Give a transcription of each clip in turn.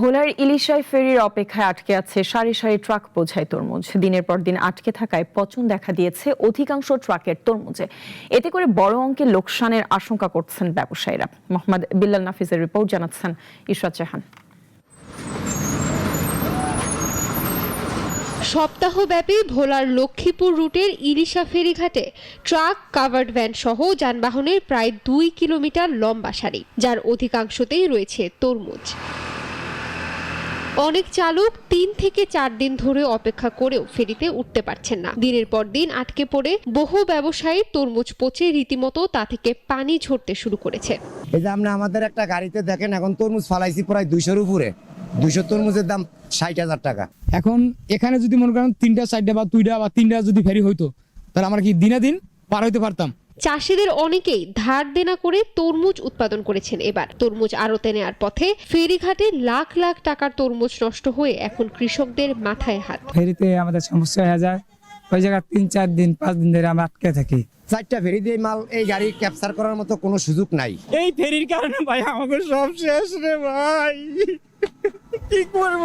ভোলার ইলিশায় ফেরির অপেক্ষায় আটকে আছে সারি সারি ট্রাক বোঝাই তরমুজ। দিনের পর দিন আটকে থাকায় পচন দেখা দিয়েছে অধিকাংশ ট্রাকের তরমুজে। এতে করে বড় অঙ্কের লোকসানের আশঙ্কা করছেন ব্যবসায়ীরা। মোহাম্মদ বিল্লাল নাফিজের রিপোর্ট, জানাচ্ছেন ইশরাত জাহান। সপ্তাহব্যাপী ভোলার লক্ষ্মীপুর রুটের ইলিশা ফেরিঘাটে ট্রাক, কাভার্ড ভ্যান সহ যানবাহনের প্রায় 2 কিলোমিটার লম্বা সারি, যার অধিকাংশতেই রয়েছে তরমুজ। অনেক চালক 3 থেকে 4 দিন ধরে অপেক্ষা করেও ফেরিতে উঠতে পারছেন না। দিনের পর দিন আটকে পড়ে বহু ব্যবসায়ী তরমুজ পচে রীতিমতো তা থেকে পানি ঝরতে শুরু করেছে। এই যে আমরা আমাদের একটা গাড়িতে দেখেন, এখন তরমুজ ফালাইছি প্রায় 200-র উপরে। 200 তরমুজের দাম 60,000 টাকা। এখন এখানে যদি মনে করেন 3টা 4টা বা 2টা বা 3টা যদি ফেরি হইতো, তাহলে আমরা কি দিনে দিন পার হইতে পারতাম। চাষিদের অনেকেই ধার দেনা করে তরমুজ উৎপাদন করেছেন। এবার তরমুজ আড়তে নেওয়ার পথে ফেরিঘাটে লাখ লাখ টাকার তরমুজ নষ্ট হয়ে এখন কৃষকদের মাথায় হাত। ফেরিতে আমাদের সমস্যা হয়ে যায়, ওই জায়গায় 3-4 দিন 5 দিন ধরে আমরা আটকে থাকি। 4টা ফেরি দিয়ে মাল এই গাড়ি ক্যাপচার করার মতো কোনো সুযোগ নাই। এই ফেরির কারণে ভাই আমাদের সব শেষ রে ভাই, কি করব।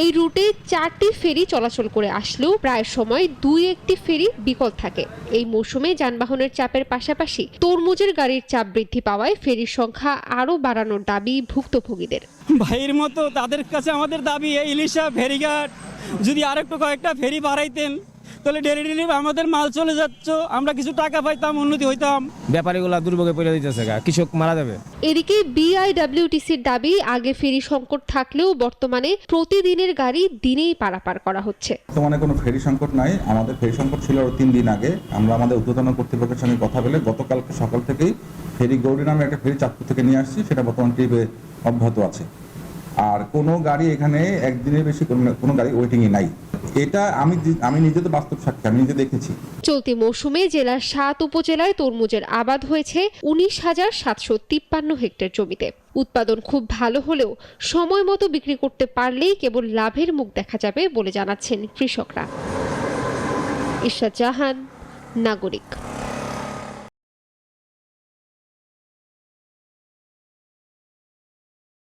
এই রুটে 4টি ফেরি চলাচল করে আসলেও প্রায় সময় 2-1টি ফেরি বিকল থাকে। এই মৌসুমে যানবাহনের চাপের পাশাপাশি তরমুজের গাড়ির চাপ বৃদ্ধি পাওয়ায় ফেরির সংখ্যা আরও বাড়ানোর দাবি ভুক্তভোগীদের। ভাইয়ের মতো তাদের কাছে আমাদের দাবি, এই ইলিশা ফেরিঘাট যদি আরেকটু কয়েকটা ফেরি বাড়াইতেন, তাহলে ডেলি আমাদের মাল চলে যাচ্ছ, আমরা কিছু টাকা পাইতাম, উন্নতি হইতাম। ব্যাপারীগুলা দুর্ভোগে পড়ে দিতেছে, কৃষক মারা যাবে। এদিকে বিআইডব্লিউটিসির দাবি, আগে ফেরি সংকট থাকলেও বর্তমানে প্রতিদিনের গাড়ি দিনেই পারাপার করা হচ্ছে। বর্তমানে কোনো ফেরি সংকট নাই। আমাদের ফেরি সংকট ছিল 3 দিন আগে। আমরা আমাদের ঊর্ধ্বতন কর্তৃপক্ষের সঙ্গে কথা বলে গতকালকে সকাল থেকেই ফেরি গৌরী নামে একটা ফেরি চাঁদপুর থেকে নিয়ে আসছি, সেটা বর্তমান ট্রিপে অব্যাহত আছে। আর কোনো গাড়ি এখানে একদিনের বেশি কোনো গাড়ি ওয়েটিংয়ে নাই। এটা আমি নিজে তো বাস্তব সাক্ষী, আমি নিজে দেখেছি। চলতি মৌসুমে জেলার 7 উপজেলায় তরমুজের আবাদ হয়েছে 19,753 হেক্টর জমিতে। উৎপাদন খুব ভালো হলেও সময় মতো বিক্রি করতে পারলেই কেবল লাভের মুখ দেখা যাবে বলে জানাচ্ছেন কৃষকরা। ইশরাত জাহান, নাগরিক।